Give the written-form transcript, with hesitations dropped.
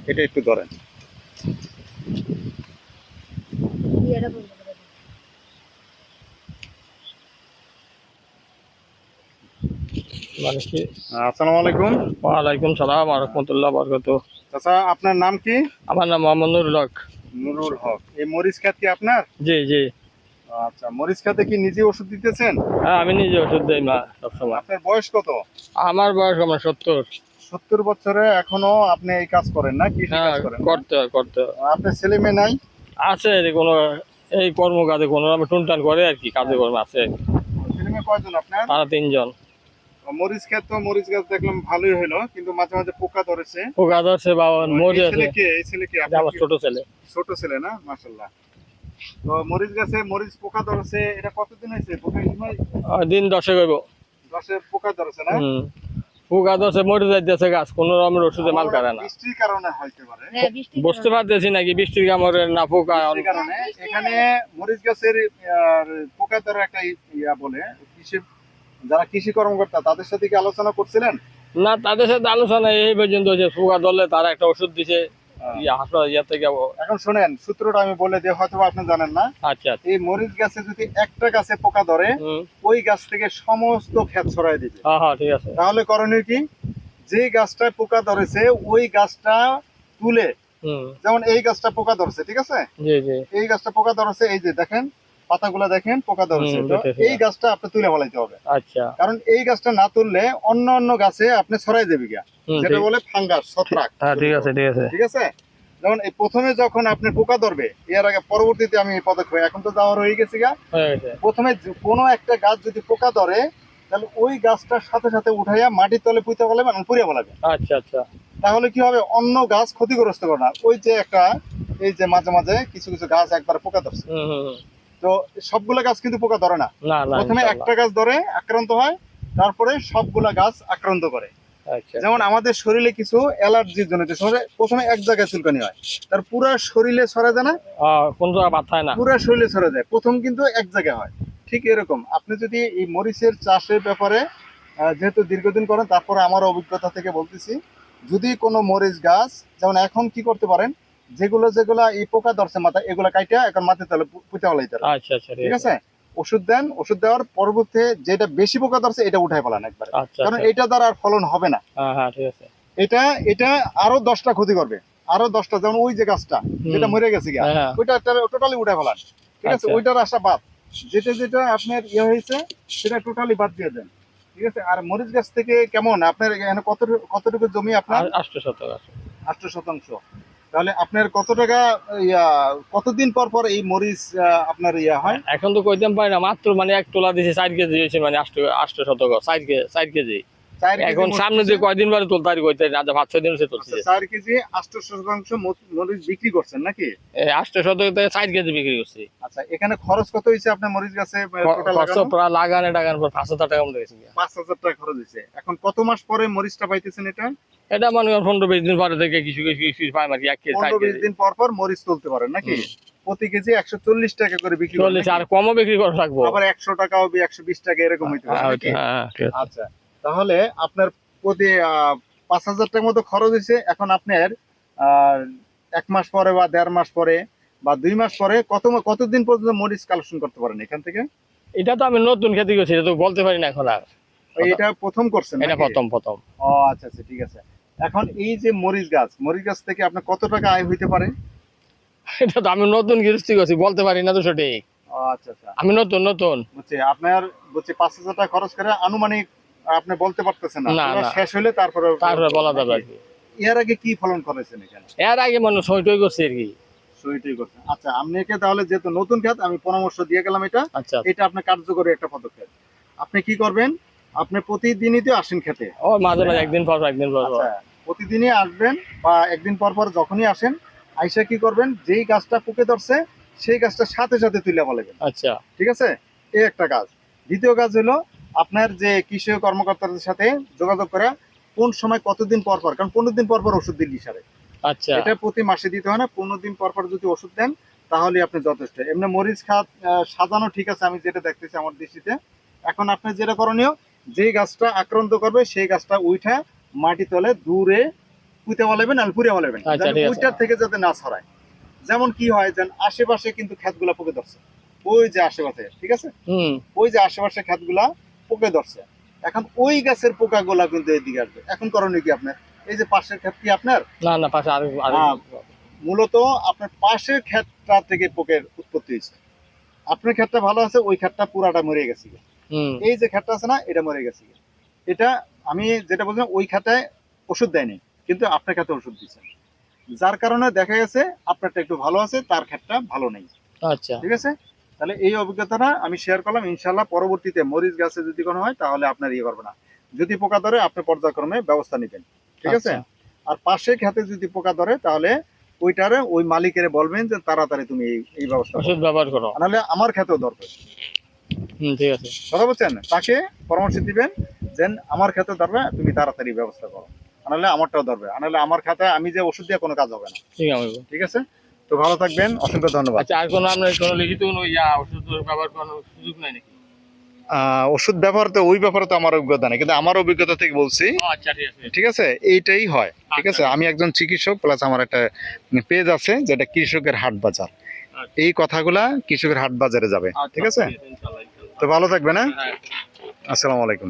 এটা একটু ধরেন। মানে কি? আসসালামু আলাইকুম। ওয়ালাইকুম সালাম ওয়া রাহমাতুল্লাহ ওয়া বারাকাতুহু। চাচা, আপনার নাম কি? আমার নাম মোহাম্মদ নুরুল হক। নুরুল হক। এই মরিচ ক্ষেত কি আপনার? জি জি। আচ্ছা, মরিচ ক্ষেতে কি নিজে ওষুধ দিতেছেন? হ্যাঁ, আমি নিজে ওষুধ দিই না সবসময়। আপনার বয়স কত? আমার বয়স আমার 70। 70 বছরে এখনো আপনি এই কাজ করেন না, কৃষি হ্যাঁ, কাজ করেন না? করতে হয় করতে হয়। আপনার ছেলে মেয়ে নাই? আছে যে কোনো এই কর্মকাজে কোনো আমি টুনটান করে আর কি, কাজে কর্মে আছে। ছেলে মেয়ে কয়জন আপনার? তারা 3 জন। মরিচ ক্ষেত তো মরিচ গাছ দেখলাম ভালোই হলো, কিন্তু মাঝে মাঝে পোকা ধরেছে। পোকা ধরছে বা মরে এই আছে। ছেলে কে? এই ছেলে কি এটা আপনার? আমার ছোট ছেলে। ছোট ছেলে না? মাশাআল্লাহ। তো মরিচ গাছে মরিচ পোকা ধরেছে, এটা কতদিন হয়েছে পোকা? এই সময় দিন 10 হইব। 10 পোকা ধরেছে না? পোকা ধরছে, মরে যাইতেছে গাছ, কোনো রকমের ওষুধে মাল কাড়ে না। বৃষ্টির কারণে হইতে পারে। বুঝতে পারতেছি নাকি বৃষ্টির কামড়ে না পোকা। বৃষ্টির কারণে এখানে মরিচ গাছের পোকা ধরা একটা ইয়া বলে, কৃষি যারা কৃষি কর্মকর্তা তাদের সাথে কি আলোচনা করছিলেন? না, তাদের সাথে আলোচনা এই পর্যন্ত যে পোকা ধরলে তারা একটা ওষুধ দিছে হাসপাতাল ইয়া থেকে। এখন শোনেন, সূত্রটা আমি বলে দিই, হয়তো আপনি জানেন না। আচ্ছা। এই মরিচ গাছে যদি একটা গাছে পোকা ধরে, ওই গাছ থেকে সমস্ত ক্ষেত ছড়াই দিবে। হ্যাঁ হ্যাঁ, ঠিক আছে। তাহলে করণীয় কি? যে গাছটায় পোকা ধরেছে ওই গাছটা তুলে, যেমন এই গাছটা পোকা ধরছে, ঠিক আছে, জি জি। এই গাছটা পোকা ধরছে, এই যে দেখেন পাতাগুলা দেখেন পোকা ধরছে, তো এই গাছটা আপনি তুলে ফেলাইতে হবে। আচ্ছা। কারণ এই গাছটা না তুললে অন্য অন্য গাছে আপনি ছড়াই দেবে গিয়া, যেটা বলে ফাঙ্গাস, ছত্রাক। হ্যাঁ, ঠিক আছে ঠিক আছে। ঠিক আছে। যেমন এই প্রথমে যখন আপনি পোকা ধরবে, এর আগে পরবর্তীতে আমি এই পদক্ষেপ, এখন তো যাওয়ার হয়ে গেছে গা, প্রথমে কোনো একটা গাছ যদি পোকা ধরে তাহলে ওই গাছটার সাথে সাথে উঠাইয়া মাটির তলে পুঁতে ফেলাবে, পুড়িয়ে ফেলাবে। আচ্ছা আচ্ছা। তাহলে কি হবে, অন্য গাছ ক্ষতিগ্রস্ত করে না। ওই যে একটা, এই যে মাঝে মাঝে কিছু কিছু গাছ একবার পোকা ধরছে, তো সবগুলা গাছ কিন্তু পোকা ধরে না। প্রথমে একটা গাছ ধরে আক্রান্ত হয়, তারপরে সবগুলা গাছ আক্রান্ত করে। যেমন আমাদের শরীরে কিছু অ্যালার্জির জন্য প্রথমে এক জায়গায় চুলকানি হয়, তার পুরো শরীরে ছড়া যায় না, কোন জায়গায় মাথায় না, পুরো শরীরে ছড়া যায়, প্রথম কিন্তু এক জায়গায় হয়। ঠিক এরকম আপনি যদি এই মরিচের চাষের ব্যাপারে যেহেতু দীর্ঘদিন করেন, তারপরে আমার অভিজ্ঞতা থেকে বলতেছি, যদি কোনো মরিচ গাছ, যেমন এখন কি করতে পারেন, যেগুলো যেগুলো এই পোকা ধরছে মাথা, এগুলো কাইটা এখন মাথায় তাহলে পুঁতে ফেলাইতে হবে। আচ্ছা আচ্ছা, ঠিক আছে। ওষুধ দেন, ওষুধ দেওয়ার পরবর্তী যেটা বেশি পোকা ধরছে এটা উঠাই ফেলান একবার, কারণ এটা দ্বারা আর ফলন হবে না। ঠিক আছে। এটা এটা আরো 10টা ক্ষতি করবে, আরো 10টা। যেমন ওই যে গাছটা যেটা মরে গেছে গিয়া, ওইটা টোটালি উঠাই ফেলান। ঠিক আছে, ওইটার আশা বাদ, যেটা যেটা আপনার ইয়ে হয়েছে সেটা টোটালি বাদ দিয়ে দেন। ঠিক আছে। আর মরিচ গাছ থেকে কেমন আপনার এখানে কতটুকু জমি আপনার? 8 শতাংশ। তাহলে আপনার কত টাকা কতদিন পর পর এই মরিচ আপনার ইয়া হয়? এখন তো কইতাম পারি না, মাত্র মানে 1 তোলা দিছে 4 কেজি হয়েছে, মানে 8 শতক 4 কেজি। এখন সামনে যে কয়দিন পরে তুলতে পারি কইতে না, 5-6 দিন হচ্ছে তুলছে। 4 কেজি 8 শতাংশ মরিচ বিক্রি করছেন নাকি? 8 শতক থেকে 4 কেজি বিক্রি করছি। আচ্ছা, এখানে খরচ কত হয়েছে আপনার মরিচ গাছে? প্রায় লাগানো টাকার পর 5,000 টাকা মতো গেছে। 5,000 টাকা খরচ হয়েছে। এখন কত মাস পরে মরিচটা পাইতেছেন এটা? এটা মানে 15-20 দিন পরে থেকে কিছু কিছু পাই, মানে 1 কেজি 15-20 দিন পর পর মরিচ তুলতে পারেন নাকি? প্রতি কেজি 140 টাকা করে বিক্রি করেন? 40 আর কমও বিক্রি করা লাগবে, আবার 100 টাকা হবে, 120 টাকা এরকম হইতে পারে নাকি? আচ্ছা, তাহলে আপনার প্রতি 5,000 টাকার মতো খরচ হয়েছে। এখন আপনার 1 মাস পরে বা 1.5 মাস পরে বা 2 মাস পরে কতদিন পর্যন্ত মরিচ কালেকশন করতে পারেন এখান থেকে? এটা তো আমি নতুন খেতে করছি, এটা তো বলতে পারি না এখন। আর এটা প্রথম করছেন? এটা প্রথম। ও আচ্ছা আচ্ছা, ঠিক আছে। এখন এই যে মরিচ গাছ থেকে আপনার কত টাকা আয় হইতে পারে? এটা তো আমি নতুন গৃহস্থী করছি, বলতে পারি না তো সঠিক। আচ্ছা আচ্ছা, আমি নতুন বুঝছি। আপনার 5,000 টাকা খরচ করে আনুমানিক আপনি বলতে পারতেছেন না, শেষ হলে তারপরে বলা যাবে আর কি। এর আগে কি ফলন করেছেন এখানে? এর আগে মানে সইটই করছি আর কি। সইটাই করছেন। আচ্ছা, আপনাকে তাহলে যেহেতু নতুন ক্ষেত, আমি পরামর্শ দিয়ে গেলাম এটা। আচ্ছা, এটা আপনার কার্যকরী একটা পদক্ষেপ। আপনি কি করবেন, আপনি প্রতিদিনই তো আসেন খেতে? মাঝে মাঝে একদিন পর। আচ্ছা, প্রতিদিনই আসবেন বা একদিন পর পর যখনই আসেন, আইসা কি করবেন, যেই গাছটা পোকে ধরছে সেই গাছটা সাথে সাথে তুলে ফেলবেন। আচ্ছা, ঠিক আছে, এই একটা কাজ। দ্বিতীয় কাজ হলো আপনার যে কৃষি কর্মকর্তাদের সাথে যোগাযোগ করা, কোন সময় কতদিন পর পর, কারণ 15 দিন পর পর ওষুধ দিল্লি সারে। আচ্ছা, এটা প্রতি মাসে দিতে হয় না, 15 দিন পর পর যদি ওষুধ দেন তাহলে আপনি যথেষ্ট। এমনি মরিচ খাত সাজানো ঠিক আছে, আমি যেটা দেখতেছি আমার দৃষ্টিতে। এখন আপনি যেটা করণীয়, যেই গাছটা আক্রান্ত করবে সেই গাছটা উঠে মাটি তলে দূরে পুঁতে বলাবেন আর পুড়ে বলাবেন, আচ্ছা, ঠিক আছে। ওইটার থেকে যাতে না ছড়ায়। যেমন কি হয় যেন আশেপাশে কিন্তু ক্ষেতগুলা পোকে ধরছে, ওই যে আশেপাশে, ঠিক আছে, ওই যে আশেপাশে ক্ষেতগুলা পোকে ধরছে, এখন ওই গাছের পোকাগুলা কিন্তু এইদিকে আসবে। এখন করণীয় কি আপনার? এই যে পাশের ক্ষেত কি আপনার? না পাশে আর মূলত আপনার পাশের ক্ষেতটা থেকে পোকের উৎপত্তি হয়েছে। আপনার ক্ষেতটা ভালো আছে, ওই ক্ষেতটা পুরাটা মরে গেছে। এই যে ক্ষেতটা আছে না, এটা মরে গেছে। এটা আমি যেটা বলছিলাম, ওই খাতায় ওষুধ দেয়নি, কিন্তু আপনার খাতে ওষুধ দিচ্ছে, যার কারণে দেখা গেছে আপনারটা একটু ভালো আছে, তার ক্ষেতটা ভালো নেই। আচ্ছা, ঠিক আছে, তাহলে এই অভিজ্ঞতাটা আমি শেয়ার করলাম। ইনশাল্লাহ পরবর্তীতে মরিচ গাছে যদি কোনো হয় তাহলে আপনার ইয়ে করবে না, যদি পোকা ধরে আপনি পর্যায়ক্রমে ব্যবস্থা নেবেন। ঠিক আছে, আর পাশে খেতে যদি পোকা ধরে তাহলে ওইটারে ওই মালিকের বলবেন যে তাড়াতাড়ি তুমি এই ব্যবস্থা ওষুধ ব্যবহার করো, নাহলে আমার খেতেও দরকার। ঠিক আছে, কথা বলছেন, তাকে পরামর্শ দিবেন যে আমার খেতে ধরবে, তুমি তাড়াতাড়ি ব্যবস্থা করো, নাহলে আমারটাও ধরবে, নাহলে আমার খাতে আমি যে ওষুধ দিয়ে কোনো কাজ হবে না। ঠিক আছে, তো ভালো থাকবেন, অসংখ্য ধন্যবাদ। আচ্ছা, আর কোনো আপনার কোনো লিখিত কোনো ওষুধ ব্যবহার করার সুযোগ নাই নাকি? ওষুধ ব্যবহার তো ওই ব্যাপারে তো আমার অভিজ্ঞতা নেই, কিন্তু আমার অভিজ্ঞতা থেকে বলছি। আচ্ছা, ঠিক আছে, এইটাই হয়। ঠিক আছে, আমি একজন চিকিৎসক প্লাস আমার একটা পেজ আছে যেটা কৃষকের হাট বাজার, এই কথাগুলা কৃষকের হাট বাজারে যাবে। ঠিক আছে, তো ভালো থাকবে না। আসসালামু আলাইকুম।